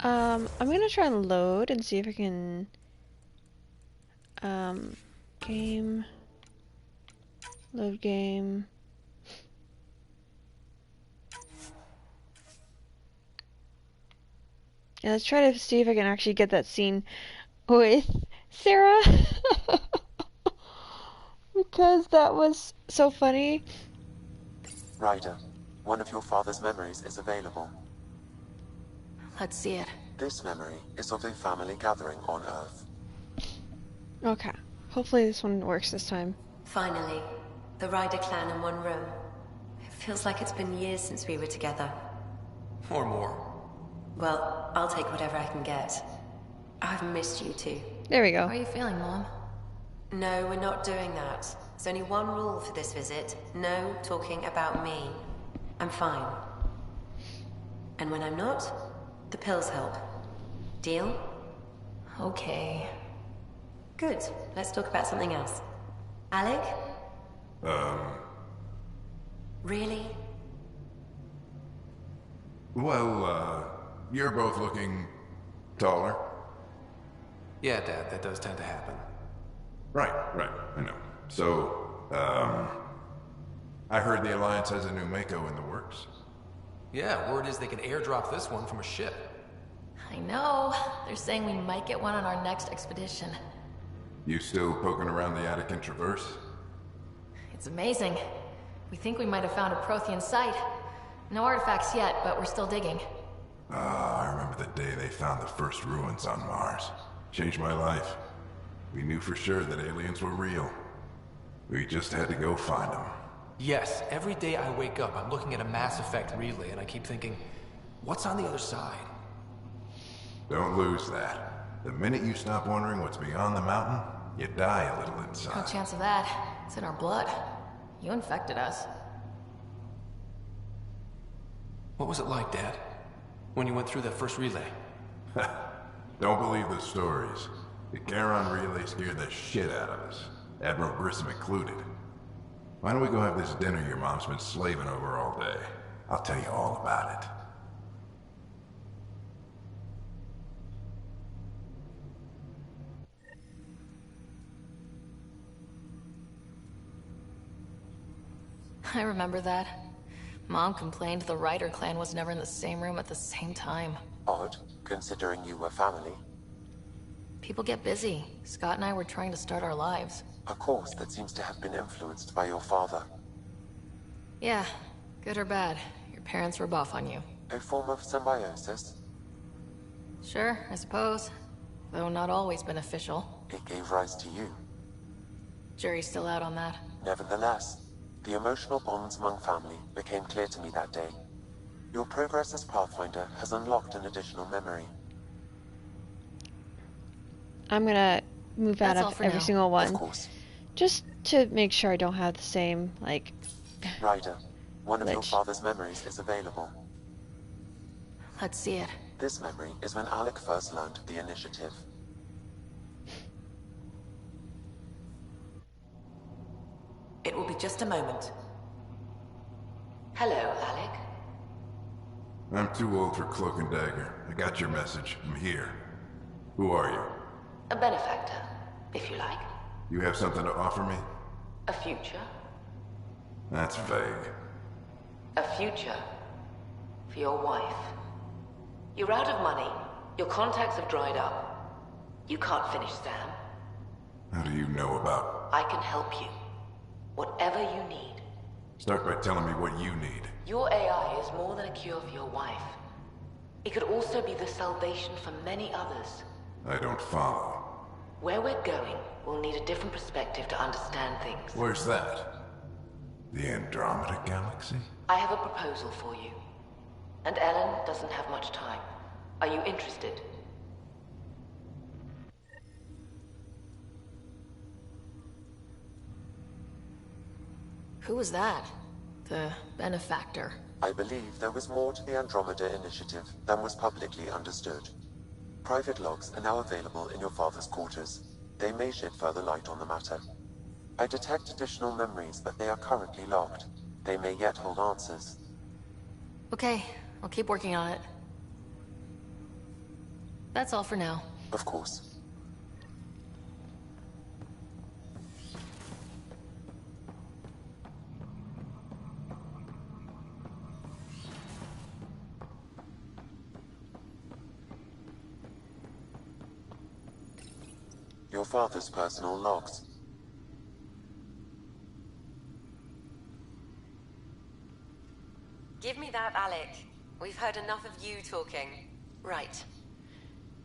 I'm gonna try and load and see if I can, game, load game. And let's try to see if I can actually get that scene with Sarah. Because that was so funny. Ryder, one of your father's memories is available. Let's see it. This memory is of a family gathering on Earth. Okay. Hopefully this one works this time. Finally, the Ryder clan in one room. It feels like it's been years since we were together. Or more. Well, I'll take whatever I can get. I've missed you too. There we go. How are you feeling, Mom? No, we're not doing that. There's only one rule for this visit. No talking about me. I'm fine. And when I'm not, the pills help. Deal? Okay. Good. Let's talk about something else. Alec? Really? Well, you're both looking taller. Yeah, Dad, that does tend to happen. Right, I know. So, I heard the Alliance has a new Mako in the works. Yeah, word is they can airdrop this one from a ship. I know. They're saying we might get one on our next expedition. You still poking around the Attican Traverse? It's amazing. We think we might have found a Prothean site. No artifacts yet, but we're still digging. Ah, I remember the day they found the first ruins on Mars. Changed my life. We knew for sure that aliens were real. We just had to go find them. Yes, every day I wake up, I'm looking at a Mass Effect relay, and I keep thinking, what's on the other side? Don't lose that. The minute you stop wondering what's beyond the mountain, you die a little No inside. chance of that. It's in our blood. You infected us. What was it like, Dad? When you went through that first relay? Don't believe the stories. The Charon relay scared the shit out of us. Admiral Grissom included. Why don't we go have this dinner your mom's been slaving over all day? I'll tell you all about it. I remember that. Mom complained the Ryder clan was never in the same room at the same time. Odd, considering you were family. People get busy. Scott and I were trying to start our lives. A course that seems to have been influenced by your father. Yeah, good or bad. Your parents were buff on you. A form of symbiosis. Sure, I suppose. Though not always beneficial. It gave rise to you. Jury's still out on that. Nevertheless, the emotional bonds among family became clear to me that day. Your progress as Pathfinder has unlocked an additional memory. I'm gonna move out That's all of for every now. single Of one. course. Just to make sure I don't have the same, like... Ryder, one of your Glitch. father's memories is available. Let's see it. This memory is when Alec first learned the initiative. It will be just a moment. Hello, Alec. I'm too old for cloak and dagger. I got your message. I'm here. Who are you? A benefactor, if you like. You have something to offer me? A future. That's vague. A future. For your wife. You're out of money. Your contacts have dried up. You can't finish Sam. How do you know about... I can help you. Whatever you need. Start by telling me what you need. Your AI is more than a cure for your wife. It could also be the salvation for many others. I don't follow. Where we're going, we'll need a different perspective to understand things. Where's that? The Andromeda Galaxy? I have a proposal for you. And Ellen doesn't have much time. Are you interested? Who was that? The benefactor. I believe there was more to the Andromeda initiative than was publicly understood. Private logs are now available in your father's quarters. They may shed further light on the matter. I detect additional memories, but they are currently locked. They may yet hold answers. Okay, I'll keep working on it. That's all for now. Of course. Your father's personal logs. Give me that, Alec. We've heard enough of you talking. Right.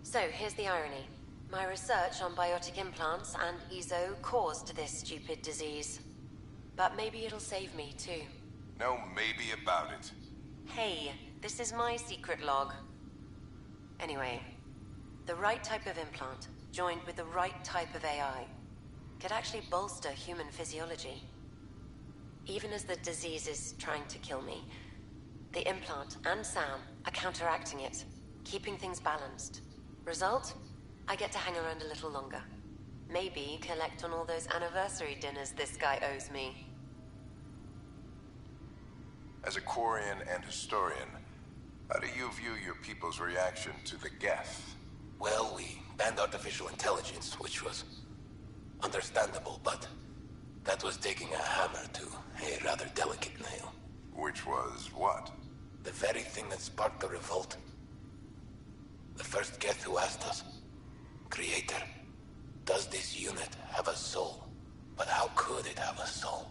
So, here's the irony. My research on biotic implants and EZO caused this stupid disease. But maybe it'll save me, too. No maybe about it. Hey, this is my secret log. Anyway, the right type of implant, joined with the right type of AI, could actually bolster human physiology. Even as the disease is trying to kill me, the implant and Sam are counteracting it, keeping things balanced. Result? I get to hang around a little longer. Maybe collect on all those anniversary dinners this guy owes me. As a Quarian and historian, how do you view your people's reaction to the Geth? Well, we banned artificial intelligence, which was understandable, but that was taking a hammer to a rather delicate nail. Which was what? The very thing that sparked the revolt. The first Geth who asked us, Creator, does this unit have a soul? But how could it have a soul?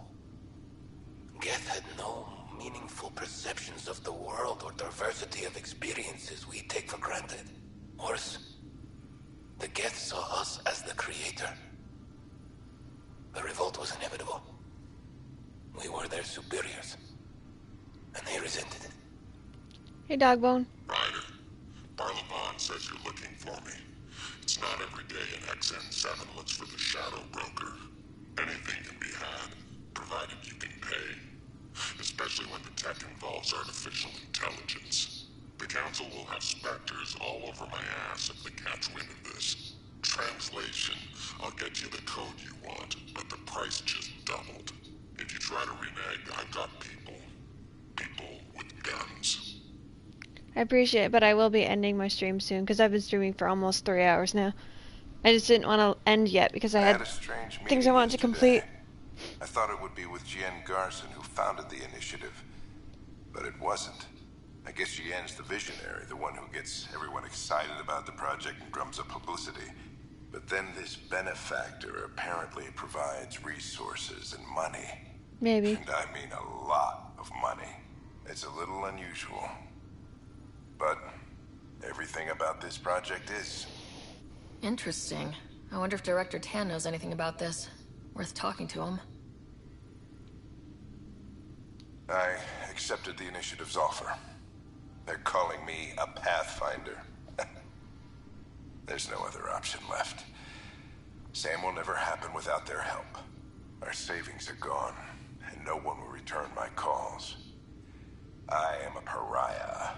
Geth had no meaningful perceptions of the world or diversity of experiences we take for granted. Worse, the Geth saw us as the Creator. The revolt was inevitable. We were their superiors, and they resented it. Hey, Dogbone. Ryder, Barlabon says you're looking for me. It's not every day an XN7 looks for the Shadow Broker. Anything can be had, provided you can pay. Especially when the tech involves artificial intelligence. The Council will have specters all over my ass if they catch wind of this. Translation, I'll get you the code you want, but the price just doubled. If you try to renege, I've got people. People with guns. I appreciate it, but I will be ending my stream soon because I've been streaming for almost 3 hours now. I just didn't want to end yet because I had a strange things I wanted to complete. I thought it would be with Jien Garson, who founded the initiative, but it wasn't. I guess Jien's the visionary, the one who gets everyone excited about the project and drums up publicity. But then this benefactor apparently provides resources and money. Maybe. And I mean a lot of money. It's a little unusual. But everything about this project is. Interesting. I wonder if Director Tan knows anything about this. Worth talking to him. I accepted the initiative's offer. They're calling me a Pathfinder. There's no other option left. Sam will never happen without their help. Our savings are gone, and no one will return my calls. I am a pariah.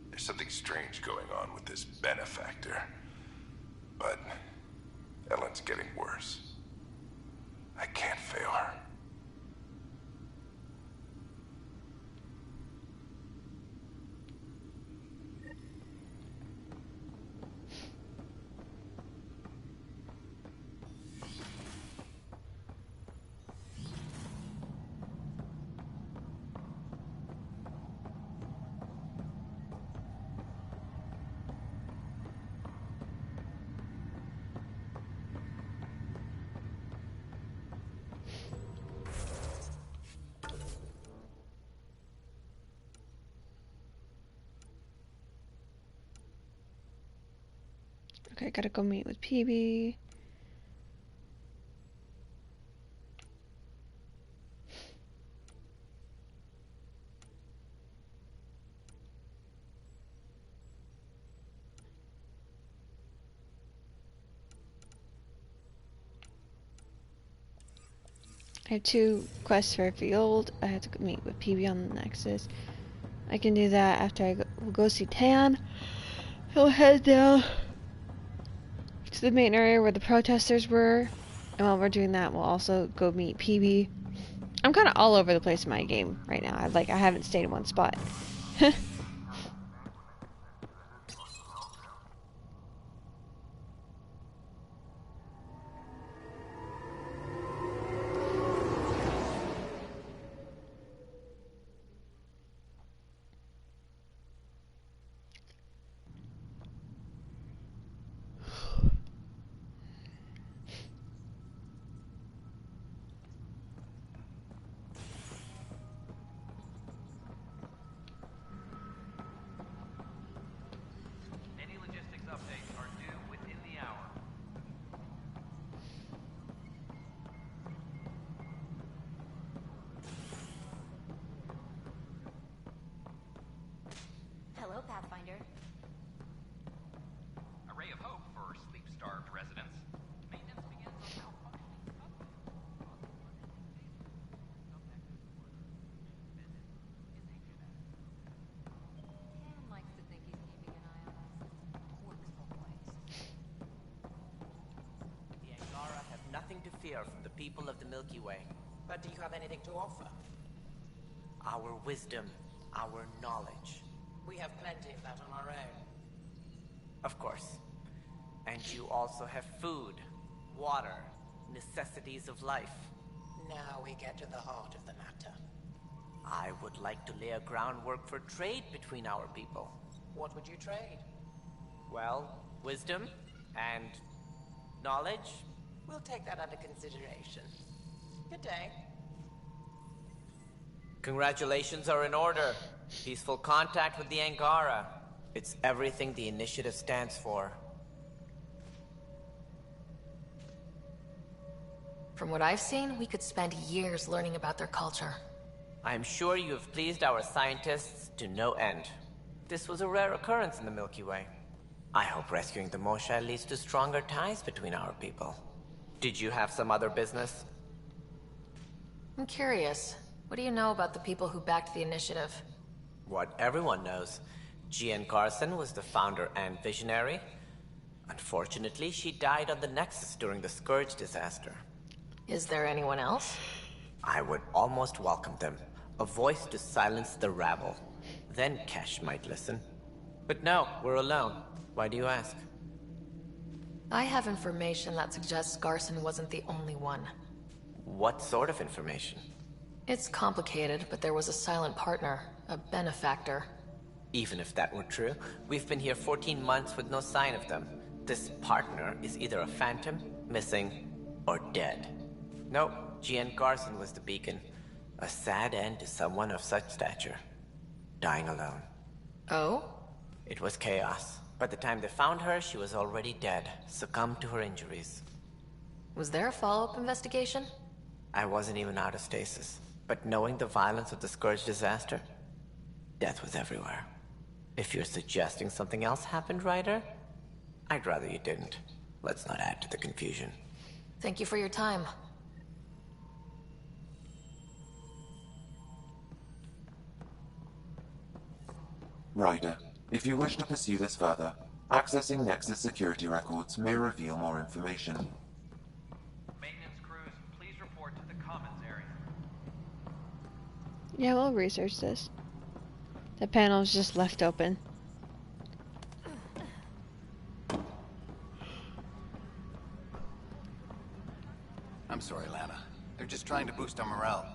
There's something strange going on with this benefactor. But Ellen's getting worse. I can't fail her. Okay, gotta go meet with PB. I have 2 quests for Field. I have to meet with PB on the Nexus. I can do that after we'll go see Tan. He'll head down to the main area where the protesters were. And while we're doing that, we'll also go meet PB. I'm kind of all over the place in my game right now. I haven't stayed in one spot. fear from the people of the Milky Way. But do you have anything to offer? Our wisdom, our knowledge. We have plenty of that on our own. Of course. And you also have food, water, necessities of life. Now we get to the heart of the matter. I would like to lay a groundwork for trade between our people. What would you trade? Well, wisdom and knowledge. We'll take that under consideration. Good day. Congratulations are in order. Peaceful contact with the Angara. It's everything the initiative stands for. From what I've seen, we could spend years learning about their culture. I am sure you have pleased our scientists to no end. This was a rare occurrence in the Milky Way. I hope rescuing the Moshae leads to stronger ties between our people. Did you have some other business? I'm curious. What do you know about the people who backed the initiative? What everyone knows. Jean Garson was the founder and visionary. Unfortunately, she died on the Nexus during the Scourge disaster. Is there anyone else? I would almost welcome them. A voice to silence the rabble. Then Kesh might listen. But no, we're alone. Why do you ask? I have information that suggests Garson wasn't the only one. What sort of information? It's complicated, but there was a silent partner, a benefactor. Even if that were true, we've been here 14 months with no sign of them. This partner is either a phantom, missing, or dead. Nope, Jean Garson was the beacon. A sad end to someone of such stature. Dying alone. Oh? It was chaos. By the time they found her, she was already dead, succumbed to her injuries. Was there a follow-up investigation? I wasn't even out of stasis. But knowing the violence of the Scourge disaster, death was everywhere. If you're suggesting something else happened, Ryder, I'd rather you didn't. Let's not add to the confusion. Thank you for your time. Ryder, if you wish to pursue this further, accessing Nexus security records may reveal more information. Maintenance crews, please report to the commons area. Yeah, we'll research this. The panel's just left open. I'm sorry, Lana. They're just trying to boost our morale.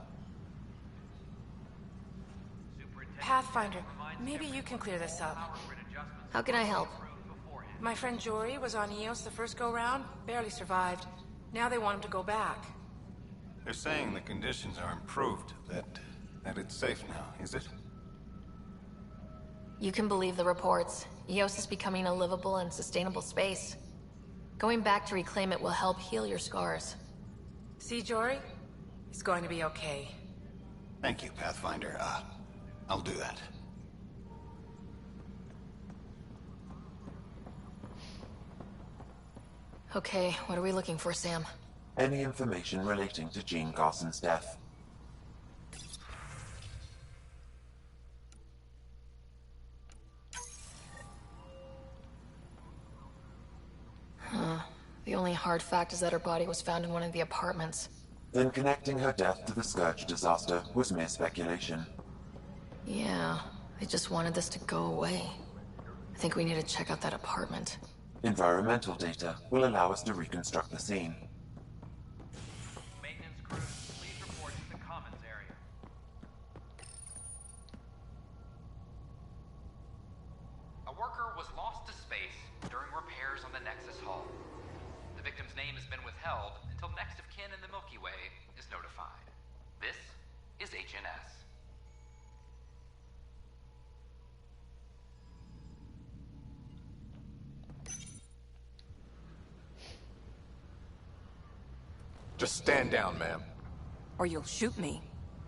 Pathfinder, maybe you can clear this up. How can I help? My friend Jory was on Eos the first go-round, barely survived. Now they want him to go back. They're saying the conditions are improved, that it's safe now, is it? You can believe the reports. Eos is becoming a livable and sustainable space. Going back to reclaim it will help heal your scars. See, Jory? It's going to be okay. Thank you, Pathfinder. I'll do that. Okay, what are we looking for, Sam? Any information relating to Jean Garson's death. Huh. The only hard fact is that her body was found in one of the apartments. Then connecting her death to the Scourge disaster was mere speculation. Yeah, they just wanted this to go away. I think we need to check out that apartment. Environmental data will allow us to reconstruct the scene. Maintenance crews, please report to the commons area. A worker was lost to space during repairs on the Nexus hull. The victim's name has been withheld until next of kin in the Milky Way is notified. This is HNS. Just stand down, ma'am. Or you'll shoot me.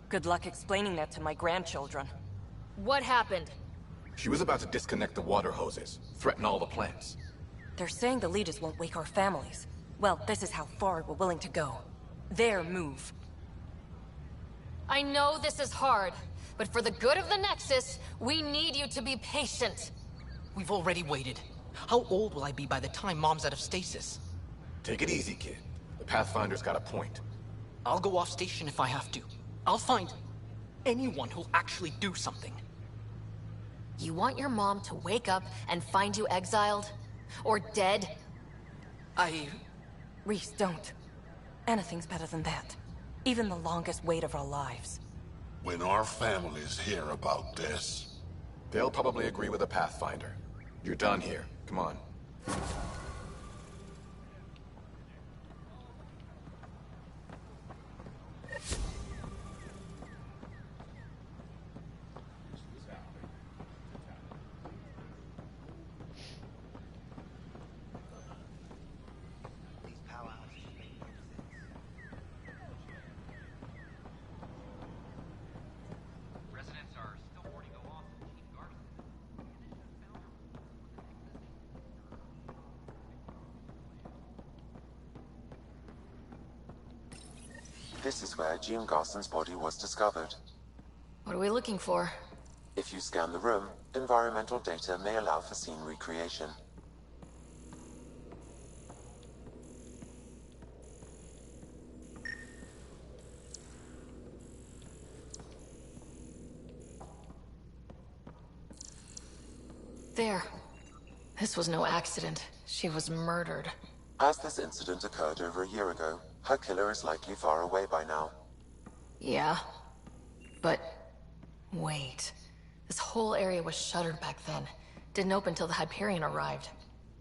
Good luck explaining that to my grandchildren. What happened? She was about to disconnect the water hoses, threaten all the plants. They're saying the leaders won't wake our families. Well, this is how far we're willing to go. Their move. I know this is hard, but for the good of the Nexus, we need you to be patient. We've already waited. How old will I be by the time Mom's out of stasis? Take it easy, kid. The Pathfinder's got a point. I'll go off station if I have to. I'll find anyone who'll actually do something. You want your mom to wake up and find you exiled? Or dead? Reese, don't. Anything's better than that. Even the longest wait of our lives. When our families hear about this... They'll probably agree with the Pathfinder. You're done here. Come on. Residents are still mourning the loss of Chief Garson. This is where Jean Garson's body was discovered. What are we looking for? If you scan the room, environmental data may allow for scene recreation. There. This was no accident. She was murdered. As this incident occurred over a year ago, her killer is likely far away by now. Yeah. But... wait. This whole area was shuttered back then. Didn't open till the Hyperion arrived.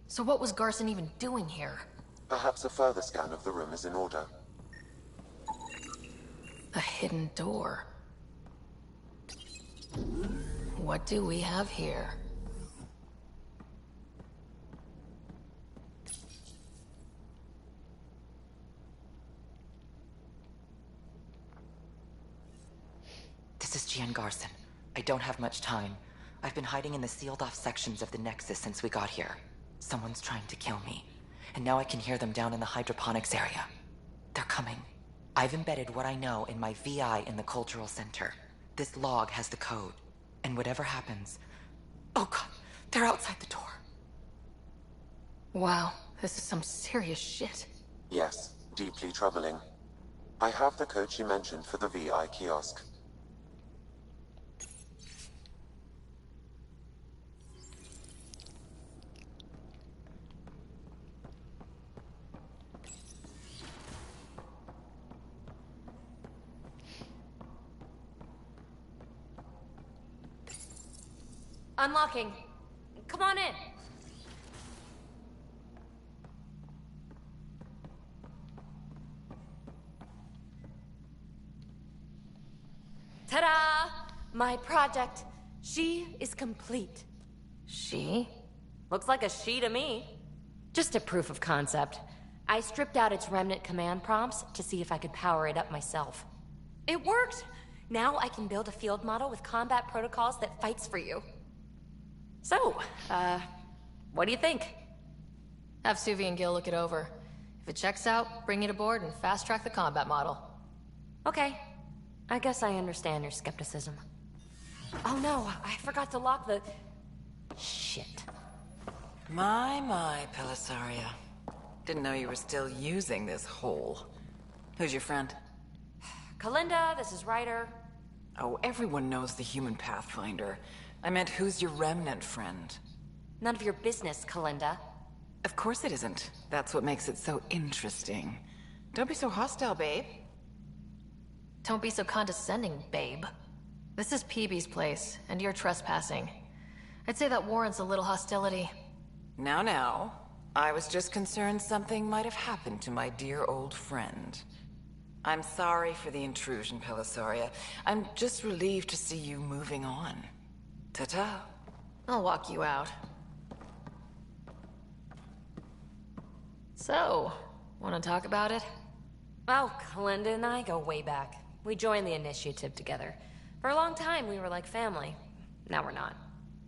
So what was Garson even doing here? Perhaps a further scan of the room is in order. A hidden door. What do we have here? This is Gian Garson. I don't have much time. I've been hiding in the sealed-off sections of the Nexus since we got here. Someone's trying to kill me, and now I can hear them down in the hydroponics area. They're coming. I've embedded what I know in my VI in the Cultural Center. This log has the code, and whatever happens... Oh god, they're outside the door. Wow, this is some serious shit. Yes, deeply troubling. I have the code she mentioned for the VI kiosk. Unlocking. Come on in. Ta-da! My project. She is complete. She? Looks like a she to me. Just a proof of concept. I stripped out its remnant command prompts to see if I could power it up myself. It worked! Now I can build a field model with combat protocols that fights for you. So, what do you think? Have Suvi and Gil look it over. If it checks out, bring it aboard and fast-track the combat model. Okay. I guess I understand your skepticism. Oh no, I forgot to lock the... Shit. My, Pellisaria. Didn't know you were still using this hole. Who's your friend? Kalinda, this is Ryder. Oh, everyone knows the human Pathfinder. I meant, who's your remnant friend? None of your business, Kalinda. Of course it isn't. That's what makes it so interesting. Don't be so hostile, babe. Don't be so condescending, babe. This is PB's place, and you're trespassing. I'd say that warrants a little hostility. Now. I was just concerned something might have happened to my dear old friend. I'm sorry for the intrusion, Pellisaria. I'm just relieved to see you moving on. Ta-ta. I'll walk you out. So, want to talk about it? Oh, Kalinda and I go way back. We joined the initiative together. For a long time, we were like family. Now we're not.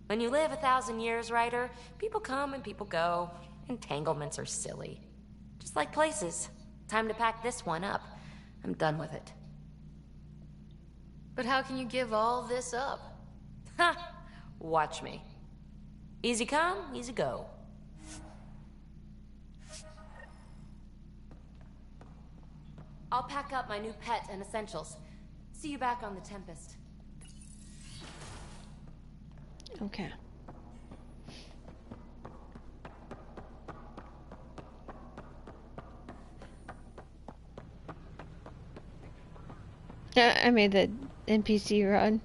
When you live 1,000 years, Ryder, people come and people go. Entanglements are silly. Just like places. Time to pack this one up. I'm done with it. But how can you give all this up? Ha! Watch me. Easy come, easy go. I'll pack up my new pet and essentials. See you back on the Tempest. Okay. I made the NPC run.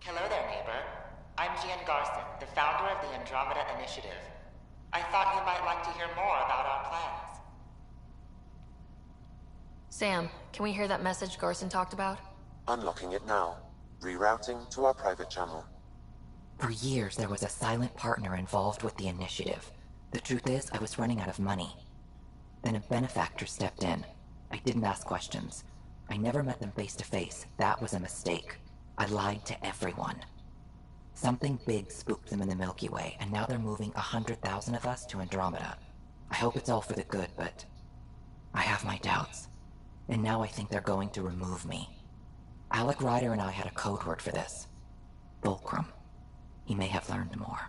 Hello there, neighbor. I'm Gian Garson, the founder of the Andromeda Initiative. I thought you might like to hear more about our plans. Sam, can we hear that message Garson talked about? Unlocking it now. Rerouting to our private channel. For years, there was a silent partner involved with the initiative. The truth is, I was running out of money. Then a benefactor stepped in. I didn't ask questions. I never met them face to face. That was a mistake. I lied to everyone. Something big spooked them in the Milky Way, and now they're moving 100,000 of us to Andromeda. I hope it's all for the good, but I have my doubts. And now I think they're going to remove me. Alec Ryder and I had a code word for this. Fulcrum. He may have learned more.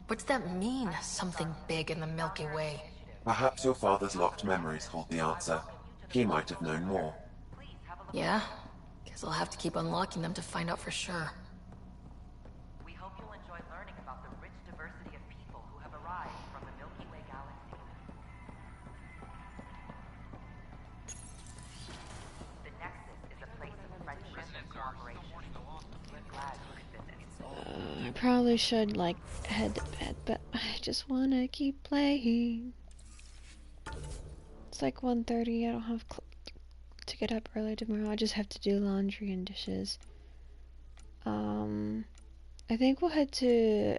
What's that mean, something big in the Milky Way? Perhaps your father's locked memories hold the answer. He might have known more. Yeah? Guess I'll have to keep unlocking them to find out for sure. We hope you'll enjoy learning about the rich diversity of people who have arrived from the Milky Way galaxy. The Nexus is a place of friendship and cooperation. We're glad you could visit. I probably should, like, head to bed, but I just want to keep playing. It's like 1:30. I don't have to get up early tomorrow. I just have to do laundry and dishes. I think we'll head to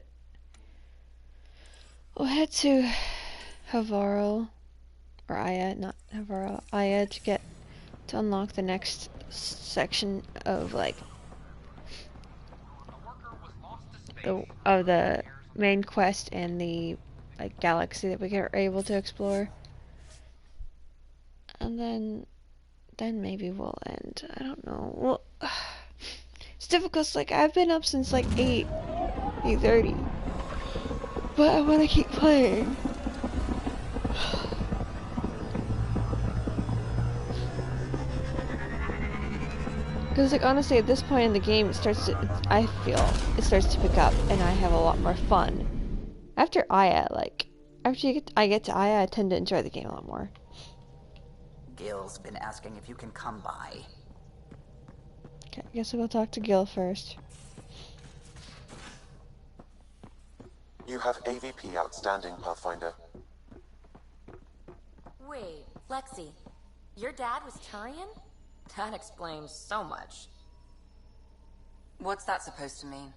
Havaro, or Aya, not Havaro, Aya, to unlock the next section of, like, the main quest and the, like, galaxy that we are able to explore. And then maybe we'll end. I don't know. Well, it's difficult. It's like, I've been up since like 8:30. But I want to keep playing. Because, like, honestly, at this point in the game, I feel it starts to pick up, and I have a lot more fun. After Aya, like, I get to Aya, I tend to enjoy the game a lot more. Gil's been asking if you can come by. Okay, I guess we'll talk to Gil first. You have AVP outstanding, Pathfinder. Wait, Lexi, your dad was Turian? That explains so much. What's that supposed to mean?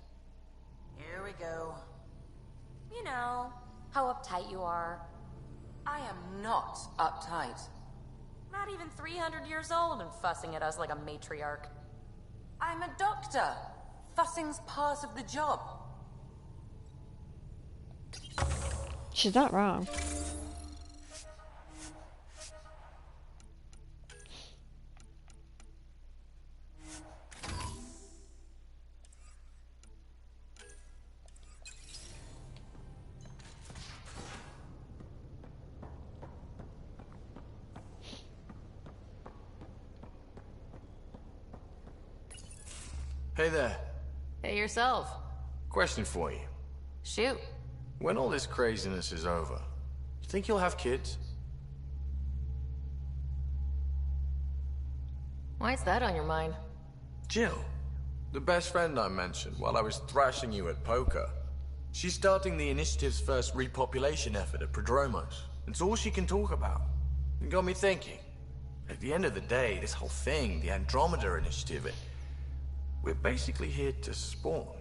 Here we go. You know, how uptight you are. I am not uptight. Not even 300 years old and fussing at us like a matriarch. I'm a doctor. Fussing's part of the job. She's not wrong. Hey there. Hey yourself. Question for you. Shoot. When all this craziness is over, you think you'll have kids? Why's that on your mind? Jill, the best friend I mentioned while I was thrashing you at poker. She's starting the initiative's first repopulation effort at Prodromos. It's all she can talk about. It got me thinking. At the end of the day, this whole thing, the Andromeda Initiative, we're basically here to spawn.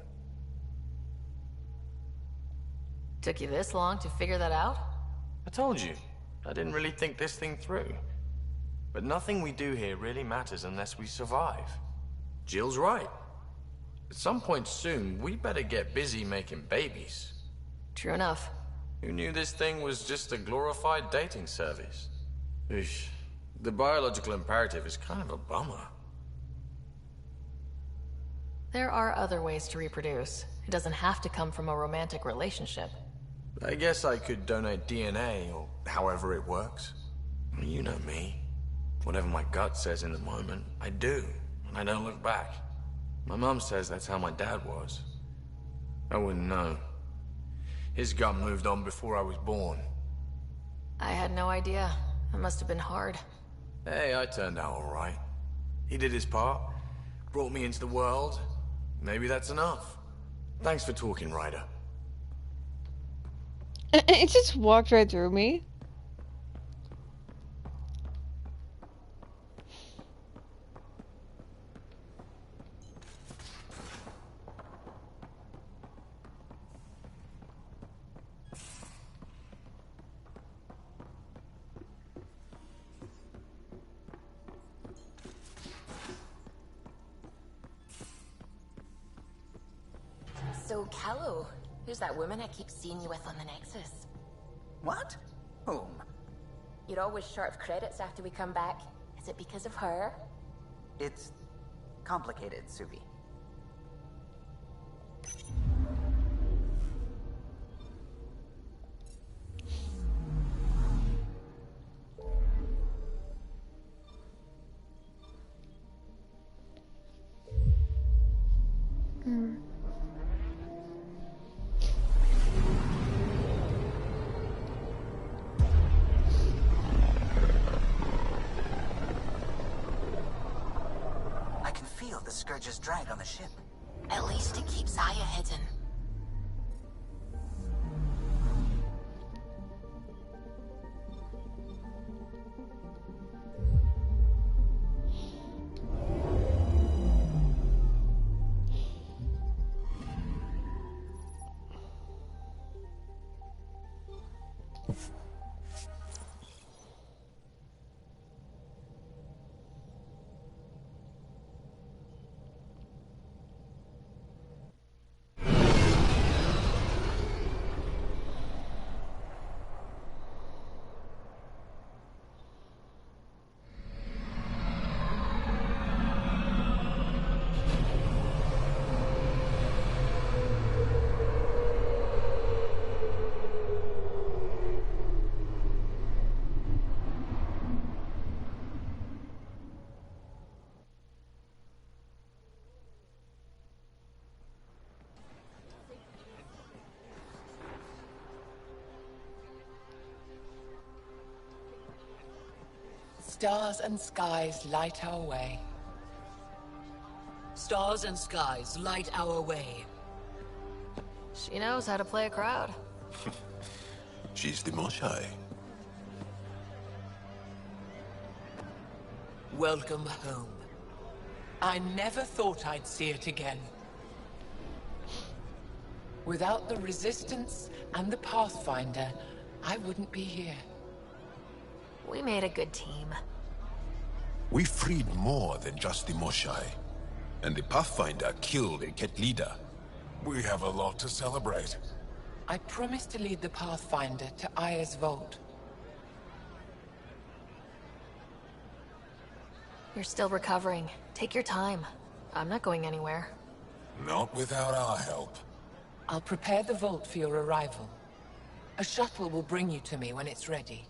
Took you this long to figure that out? I told you, I didn't really think this thing through. But nothing we do here really matters unless we survive. Jill's right. At some point soon, we better get busy making babies. True enough. Who knew this thing was just a glorified dating service? Oosh. The biological imperative is kind of a bummer. There are other ways to reproduce. It doesn't have to come from a romantic relationship. I guess I could donate DNA, or however it works. You know me. Whatever my gut says in the moment, I do, and I don't look back. My mom says that's how my dad was. I wouldn't know. His gut moved on before I was born. I had no idea. It must have been hard. Hey, I turned out alright. He did his part, brought me into the world. Maybe that's enough. Thanks for talking, Ryder. It just walked right through me. So, Callow, who's that woman I keep seeing you with on the Nexus? What? Whom? You're always short of credits after we come back. Is it because of her? It's complicated, Subi. I can feel the Scourge's drag on the ship. At least it keeps Aya hidden. Stars and skies light our way. Stars and skies light our way. She knows how to play a crowd. She's the Moshae. Welcome home. I never thought I'd see it again. Without the Resistance and the Pathfinder, I wouldn't be here. We made a good team. We freed more than just the Moshae. And the Pathfinder killed a Ket leader. We have a lot to celebrate. I promised to lead the Pathfinder to Aya's vault. You're still recovering. Take your time. I'm not going anywhere. Not without our help. I'll prepare the vault for your arrival. A shuttle will bring you to me when it's ready.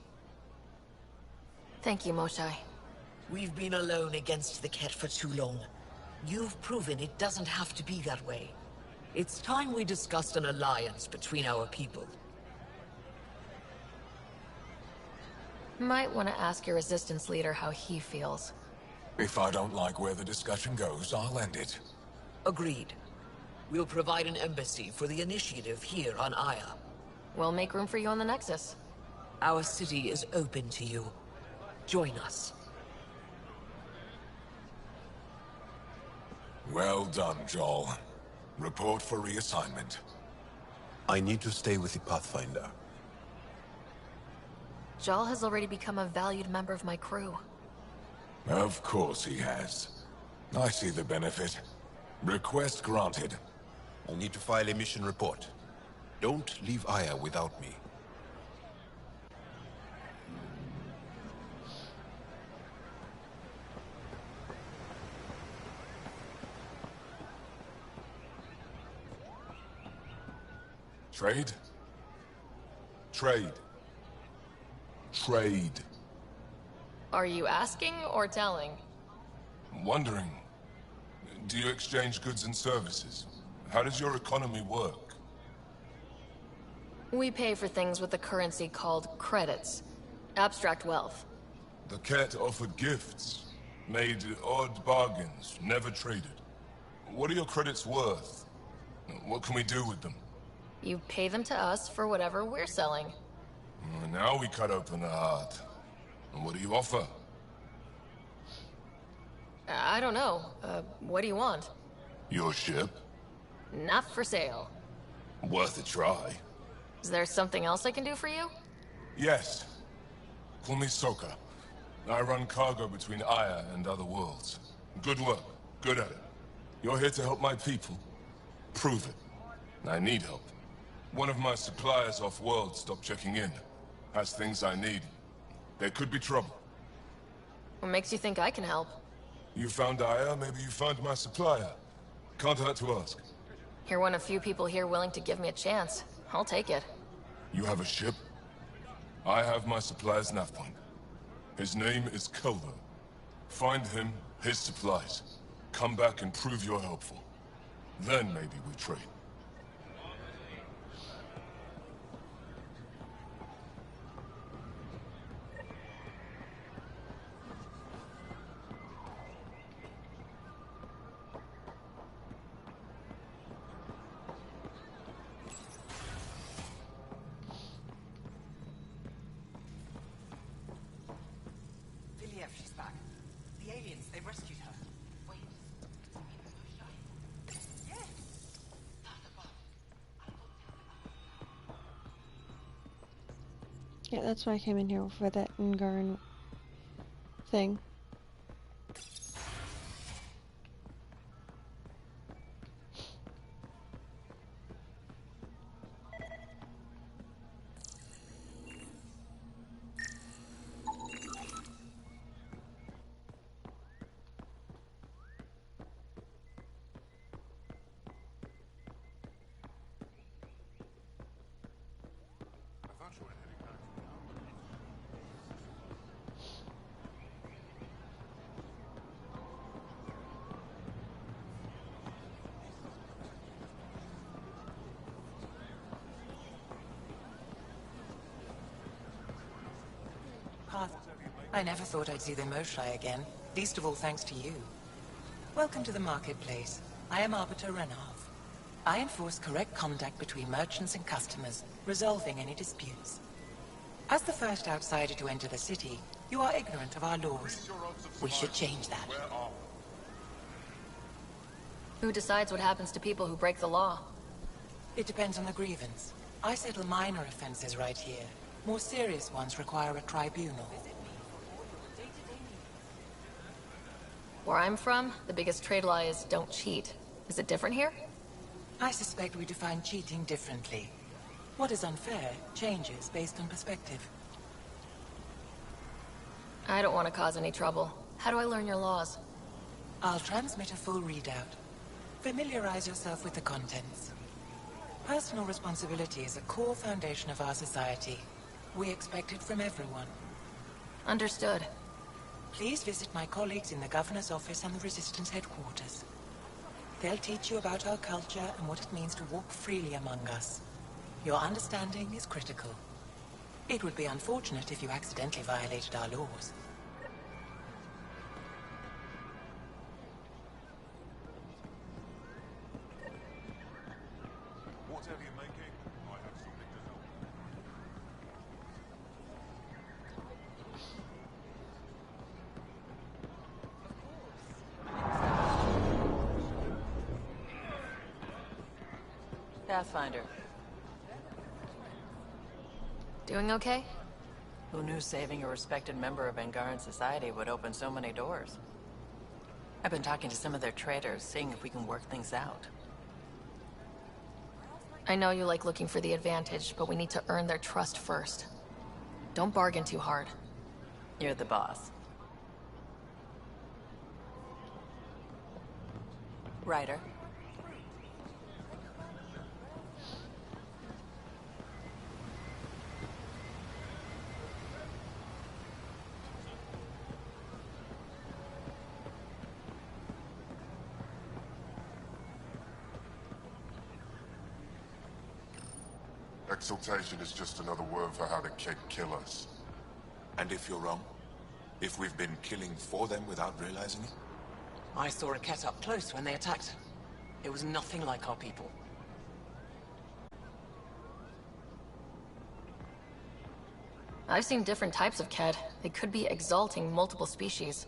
Thank you, Moshae. We've been alone against the Ket for too long. You've proven it doesn't have to be that way. It's time we discussed an alliance between our people. Might want to ask your Resistance leader how he feels. If I don't like where the discussion goes, I'll end it. Agreed. We'll provide an embassy for the initiative here on Aya. We'll make room for you on the Nexus. Our city is open to you. Join us. Well done, Joel. Report for reassignment. I need to stay with the Pathfinder. Jal has already become a valued member of my crew. Of course he has. I see the benefit. Request granted. I need to file a mission report. Don't leave Aya without me. Trade? Trade. Trade. Are you asking or telling? I'm wondering, do you exchange goods and services? How does your economy work? We pay for things with a currency called credits. Abstract wealth. The Ket offered gifts, made odd bargains, never traded. What are your credits worth? What can we do with them? You pay them to us for whatever we're selling. Now we cut open the heart. And what do you offer? I don't know. What do you want? Your ship? Not for sale. Worth a try. Is there something else I can do for you? Yes. Call me Soka. I run cargo between Aya and other worlds. Good work. Good at it. You're here to help my people. Prove it. I need help. One of my suppliers off-world stopped checking in. Has things I need. There could be trouble. What makes you think I can help? You found Aya, maybe you found my supplier. Can't hurt to ask. You're one of few people here willing to give me a chance. I'll take it. You have a ship? I have my supplier's nav point. His name is Keldo. Find him, his supplies. Come back and prove you're helpful. Then maybe we trade. She's back. The aliens, they rescued her. Wait. Yes! Yeah, that's why I came in here for that Ungaran thing. I never thought I'd see the Moshae again, least of all thanks to you. Welcome to the marketplace. I am Arbiter Renov. I enforce correct conduct between merchants and customers, resolving any disputes. As the first outsider to enter the city, you are ignorant of our laws. We should change that. Who decides what happens to people who break the law? It depends on the grievance. I settle minor offenses right here. More serious ones require a tribunal. Where I'm from, the biggest trade law is don't cheat. Is it different here? I suspect we define cheating differently. What is unfair changes based on perspective. I don't want to cause any trouble. How do I learn your laws? I'll transmit a full readout. Familiarize yourself with the contents. Personal responsibility is a core foundation of our society. We expect it from everyone. Understood. Please visit my colleagues in the Governor's office and the Resistance headquarters. They'll teach you about our culture and what it means to walk freely among us. Your understanding is critical. It would be unfortunate if you accidentally violated our laws. Whatever you're making, I have something to help. Pathfinder. Doing okay? Who knew saving a respected member of Angaran society would open so many doors? I've been talking to some of their traders, seeing if we can work things out. I know you like looking for the advantage, but we need to earn their trust first. Don't bargain too hard. You're the boss. Ryder. Exaltation is just another word for how the Kett kill us. And if you're wrong? If we've been killing for them without realizing it? I saw a Kett up close when they attacked. It was nothing like our people. I've seen different types of Kett. They could be exalting multiple species.